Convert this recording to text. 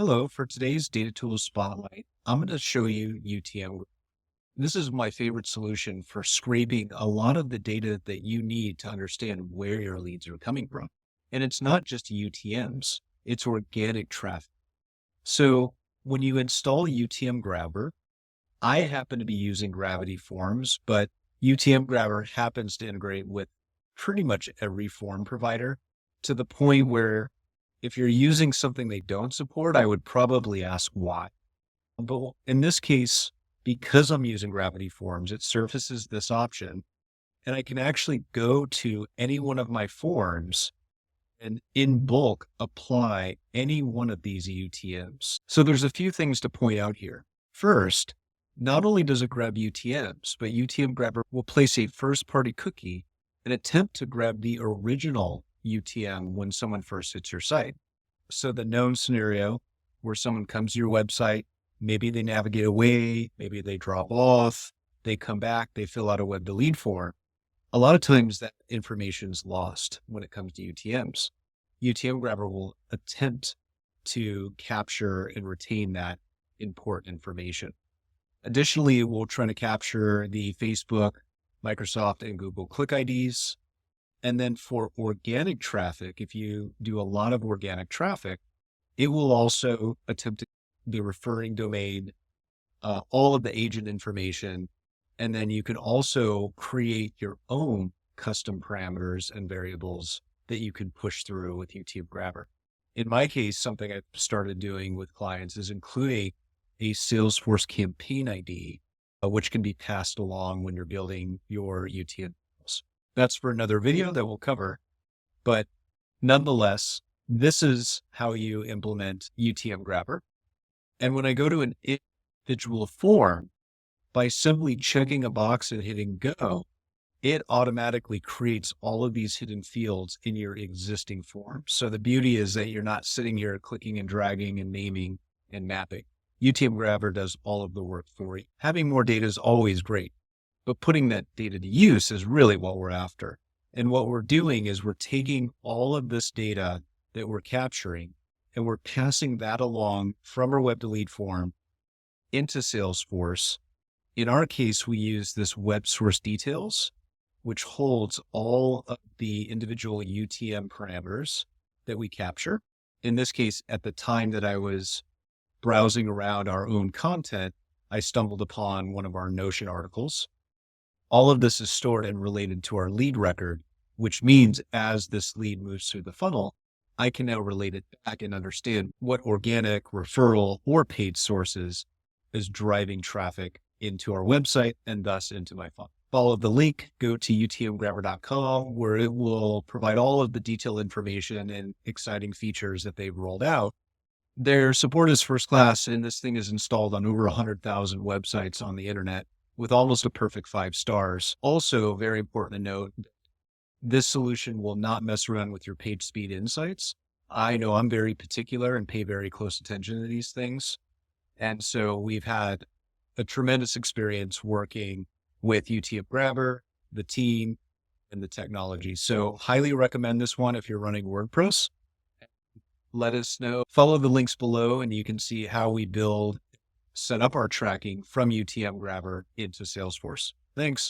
Hello, for today's Data Tools Spotlight, I'm going to show you UTM. This is my favorite solution for scraping a lot of the data that you need to understand where your leads are coming from. And it's not just UTMs, it's organic traffic. So when you install UTM Grabber, I happen to be using Gravity Forms, but UTM Grabber happens to integrate with pretty much every form provider to the point where if you're using something they don't support, I would probably ask why. But in this case, because I'm using Gravity Forms, it surfaces this option, and I can actually go to any one of my forms and in bulk apply any one of these UTMs. So there's a few things to point out here. First, not only does it grab UTMs, but UTM Grabber will place a first-party cookie and attempt to grab the original UTM when someone first hits your site. So the known scenario where someone comes to your website, maybe they navigate away, maybe they drop off, they come back, they fill out a web delete form. A lot of times that information is lost when it comes to UTMs. UTM Grabber will attempt to capture and retain that important information. Additionally, we'll try to capture the Facebook, Microsoft, and Google click IDs. And then for organic traffic, if you do a lot of organic traffic, it will also attempt to the referring domain, all of the agent information. And then you can also create your own custom parameters and variables that you can push through with UTM Grabber. In my case, something I've started doing with clients is including a Salesforce campaign ID, which can be passed along when you're building your UTM. That's for another video that we'll cover. But nonetheless, this is how you implement UTM Grabber. And when I go to an individual form, by simply checking a box and hitting go, it automatically creates all of these hidden fields in your existing form. So the beauty is that you're not sitting here clicking and dragging and naming and mapping. UTM Grabber does all of the work for you. Having more data is always great, but putting that data to use is really what we're after. And what we're doing is we're taking all of this data that we're capturing and we're passing that along from our web delete form into Salesforce. In our case, we use this web source details, which holds all of the individual UTM parameters that we capture. In this case, at the time that I was browsing around our own content, I stumbled upon one of our Notion articles. All of this is stored and related to our lead record, which means as this lead moves through the funnel, I can now relate it back and understand what organic, referral, or paid sources is driving traffic into our website and thus into my funnel. Follow the link, go to utmgrabber.com, where it will provide all of the detailed information and exciting features that they've rolled out. Their support is first class, and this thing is installed on over 100,000 websites on the internet with almost a perfect 5 stars. Also, very important to note, this solution will not mess around with your page speed insights. I know I'm very particular and pay very close attention to these things. And so we've had a tremendous experience working with UTM Grabber, the team, and the technology. So highly recommend this one if you're running WordPress. Let us know. Follow the links below and you can see how we set up our tracking from UTM Grabber into Salesforce. Thanks.